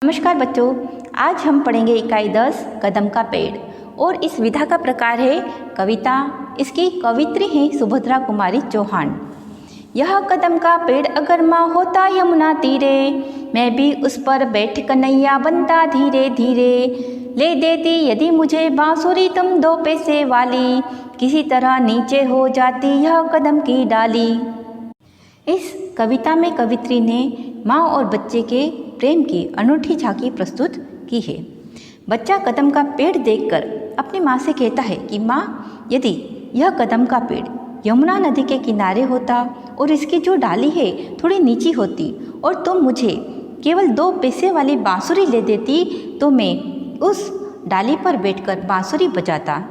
नमस्कार बच्चों, आज हम पढ़ेंगे इकाई 10 कदम का पेड़ और इस विधा का प्रकार है कविता। इसकी कवित्री हैं सुभद्रा कुमारी चौहान। यह कदम का पेड़ अगर माँ होता यमुना तीरे, मैं भी उस पर बैठ कन्हैया बनता धीरे धीरे। ले देती यदि मुझे बांसुरी तुम 2 पैसे वाली, किसी तरह नीचे हो जाती यह कदम की डाली। इस कविता में कवित्री ने माँ और बच्चे के प्रेम की अनूठी झांकी प्रस्तुत की है। बच्चा कदम का पेड़ देखकर अपनी माँ से कहता है कि माँ, यदि यह कदम का पेड़ यमुना नदी के किनारे होता और इसकी जो डाली है थोड़ी नीची होती और तुम मुझे केवल 2 पैसे वाली बांसुरी ले देती, तो मैं उस डाली पर बैठकर बांसुरी बजाता।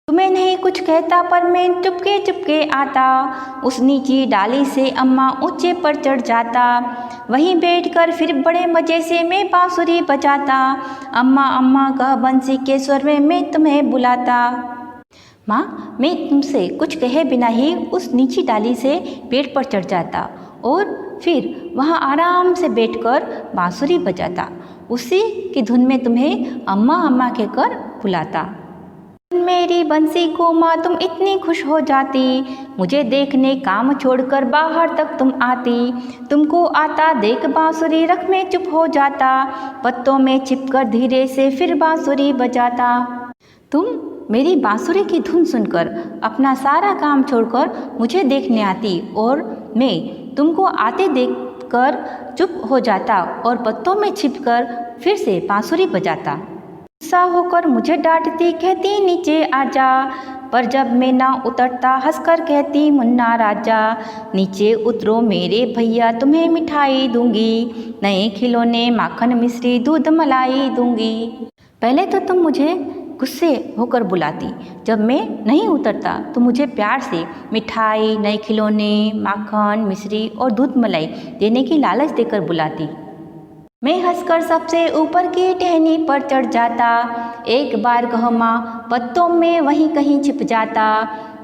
तुम्हें नहीं कुछ कहता पर मैं चुपके चुपके आता, उस नीची डाली से अम्मा ऊंचे पर चढ़ जाता। वहीं बैठकर फिर बड़े मज़े से मैं बांसुरी बजाता। अम्मा अम्मा कह बंसी के स्वर में मैं तुम्हें बुलाता। माँ, मैं तुमसे कुछ कहे बिना ही उस नीची डाली से पेड़ पर चढ़ जाता और फिर वहाँ आराम से बैठकर बांसुरी बजाता। उसी की धुन में तुम्हें अम्मा अम्मा कहकर बुलाता। मेरी बंसी को माँ तुम इतनी खुश हो जाती, मुझे देखने काम छोड़कर बाहर तक तुम आती। तुमको आता देख बांसुरी रख में चुप हो जाता, पत्तों में छिपकर धीरे से फिर बांसुरी बजाता। तुम मेरी बांसुरी की धुन सुनकर अपना सारा काम छोड़कर मुझे देखने आती और मैं तुमको आते देखकर चुप हो जाता और पत्तों में छिपकर फिर से बांसुरी बजाता। गुस्सा होकर मुझे डांटती, कहती नीचे आजा, पर जब मैं ना उतरता हंसकर कहती मुन्ना राजा। नीचे उतरो मेरे भैया तुम्हें मिठाई दूंगी, नए खिलौने माखन मिश्री दूध मलाई दूंगी। पहले तो तुम मुझे गुस्से होकर बुलाती, जब मैं नहीं उतरता तो मुझे प्यार से मिठाई, नए खिलौने, माखन मिश्री और दूध मलाई देने की लालच देकर बुलाती। मैं हंसकर सबसे ऊपर की टहनी पर चढ़ जाता, एक बार कहो माँ पत्तों में वहीं कहीं छिप जाता।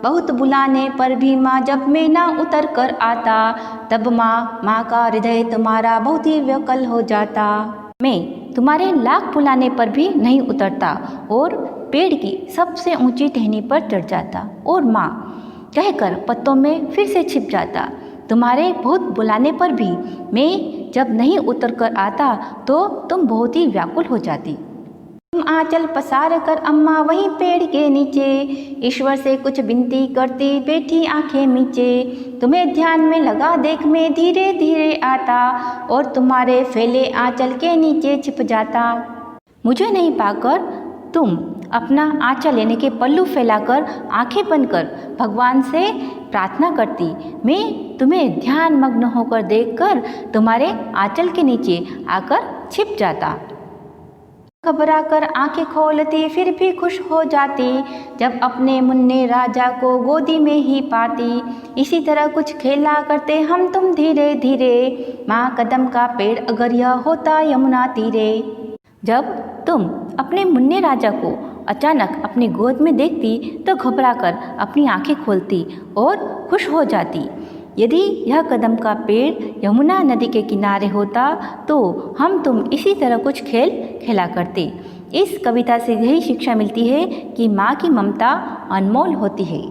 बहुत बुलाने पर भी माँ जब मैं ना उतर कर आता, तब माँ का हृदय तुम्हारा बहुत ही व्याकुल हो जाता। मैं तुम्हारे लाख बुलाने पर भी नहीं उतरता और पेड़ की सबसे ऊंची टहनी पर चढ़ जाता और माँ कहकर पत्तों में फिर से छिप जाता। तुम्हारे बहुत बुलाने पर भी मैं जब नहीं उतर कर आता तो तुम बहुत ही व्याकुल हो जाती। तुम आंचल पसार कर अम्मा वहीं पेड़ के नीचे ईश्वर से कुछ विनती करती, बैठी आंखें मीचे। तुम्हें ध्यान में लगा देख मैं धीरे धीरे आता और तुम्हारे फैले आंचल के नीचे छिप जाता। मुझे नहीं पाकर तुम अपना आंचल लेने के पल्लू फैलाकर आंखें बंद कर भगवान से प्रार्थना करती। मैं तुम्हें ध्यान मग्न होकर देखकर तुम्हारे आंचल के नीचे आकर छिप जाता। घबरा कर आंखें खोलती फिर भी खुश हो जाती, जब अपने मुन्ने राजा को गोदी में ही पाती। इसी तरह कुछ खेला करते हम तुम धीरे धीरे, माँ कदम का पेड़ अगर यह होता यमुना तीरे। जब तुम अपने मुन्ने राजा को अचानक अपनी गोद में देखती तो घबराकर अपनी आंखें खोलती और खुश हो जाती। यदि यह कदम का पेड़ यमुना नदी के किनारे होता तो हम तुम इसी तरह कुछ खेल खेला करते। इस कविता से यही शिक्षा मिलती है कि माँ की ममता अनमोल होती है।